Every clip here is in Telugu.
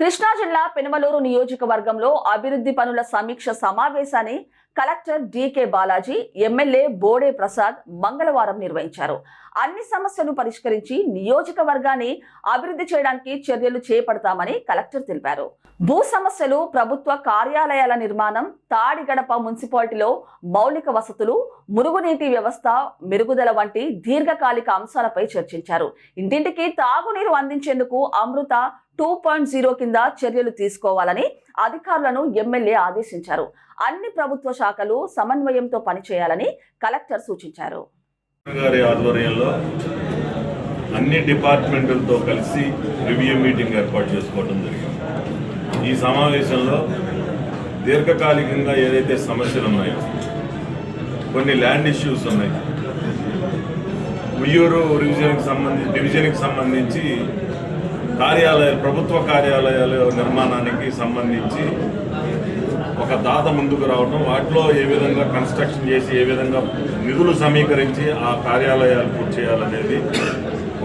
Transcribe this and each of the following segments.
కృష్ణా జిల్లా పెనుమలూరు నియోజకవర్గంలో అభివృద్ధి పనుల సమీక్ష సమావేశాన్ని collector D K Balaji, MLA Bode Prasad మంగళవారం నిర్వహించారు. అన్ని సమస్యలు పరిష్కరించి నియోజకవర్గాన్ని అభివృద్ధి చేయడానికి చర్యలు చేపడతామని కలెక్టర్ తెలిపారు. భూ సమస్యలు, ప్రభుత్వ కార్యాలయాల నిర్మాణం, తాడిగడప మున్సిపాలిటీలో మౌలిక వసతులు, మురుగునీటి వ్యవస్థ మెరుగుదల వంటి దీర్ఘకాలిక అంశాలపై చర్చించారు. ఇంటింటికి తాగునీరు అందించేందుకు అమృత 2.0 కింద చర్యలు తీసుకోవాలని అధికారులను ఎమ్మెల్యే ఆదేశించారు. అన్ని ప్రభుత్వ శాఖలు సమన్వయంతో పనిచేయాలని కలెక్టర్ సూచించారు. ఆధ్వర్యంలో అన్ని డిపార్ట్మెంట్లతో కలిసి రివ్యూ మీటింగ్ ఏర్పాటు చేసుకోవడం జరిగింది. ఈ సమావేశంలో దీర్ఘకాలికంగా ఏదైతే సమస్యలు ఉన్నాయో, కొన్ని ల్యాండ్ ఇష్యూస్ ఉన్నాయి. ఉయ్యూరు డివిజన్కి సంబంధించి ప్రభుత్వ కార్యాలయాల నిర్మాణానికి సంబంధించి ఒక దాత ముందుకు రావడం, వాటిలో ఏ విధంగా కన్స్ట్రక్షన్ చేసి ఏ విధంగా నిధులు సమీకరించి ఆ కార్యాలయాలు పూర్తి చేయాలనేది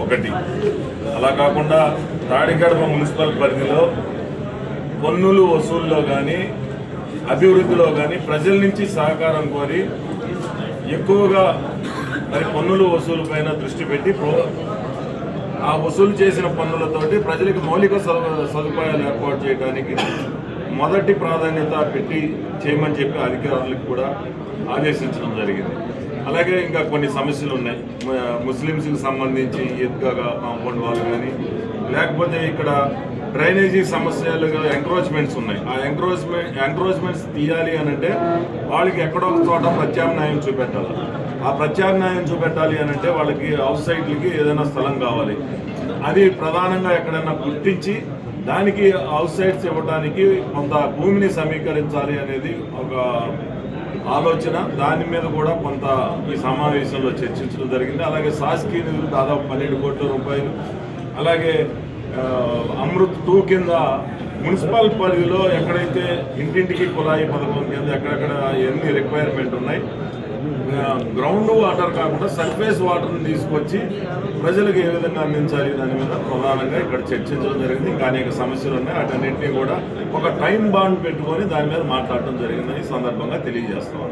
ఒకటి. అలా కాకుండా తాడిగడప మున్సిపల్ పరిధిలో పన్నులు వసూల్లో కానీ అభివృద్ధిలో కానీ ప్రజల నుంచి సహకారం కోరి ఎక్కువగా పన్నులు వసూలు పైన దృష్టి పెట్టి ఆ వసూలు చేసిన పన్నులతోటి ప్రజలకు మౌలిక సదుపాయాలు ఏర్పాటు చేయడానికి మొదటి ప్రాధాన్యత పెట్టి చేయమని చెప్పి అధికారులకు కూడా ఆదేశించడం జరిగింది. అలాగే ఇంకా కొన్ని సమస్యలు ఉన్నాయి. ముస్లిమ్స్కి సంబంధించి ఈద్గా కాంపౌండ్ వాళ్ళు కానీ, లేకపోతే ఇక్కడ డ్రైనేజీ సమస్యలుగా ఎంక్రోచ్మెంట్స్ ఉన్నాయి. ఆ ఎంక్రోచ్మెంట్స్ తీయాలి అనంటే వాళ్ళకి ఎక్కడో ఒక చోట ప్రత్యామ్నాయం చూపెట్టాలి. ఆ ప్రత్యామ్నాయం చూపెట్టాలి అనంటే వాళ్ళకి హౌస్ సైట్లకి ఏదైనా స్థలం కావాలి. అది ప్రధానంగా ఎక్కడైనా గుర్తించి దానికి హౌస్ సైట్స్ ఇవ్వడానికి కొంత భూమిని సమీకరించాలి అనేది ఒక ఆలోచన. దాని మీద కూడా కొంత ఈ సమావేశంలో చర్చించడం జరిగింది. అలాగే శాసకీయ నిధులు దాదాపు 12 కోట్ల రూపాయలు, అలాగే అమృత్ 2 కింద మున్సిపల్ పరిధిలో ఎక్కడైతే ఇంటింటికి కుళాయి పథకం కింద ఎక్కడెక్కడ ఎన్ని రిక్వైర్మెంట్ ఉన్నాయి, గ్రౌండ్ వాటర్ కాకుండా సర్ఫేస్ వాటర్ని తీసుకొచ్చి ప్రజలకు ఏ విధంగా అందించాలి దాని మీద ప్రధానంగా ఇక్కడ చర్చించడం జరిగింది. ఇంకా అనేక సమస్యలు ఉన్నాయి. వాటన్నింటినీ కూడా ఒక టైం బాండ్ పెట్టుకొని దాని మీద మాట్లాడటం జరిగిందని సందర్భంగా తెలియజేస్తాం.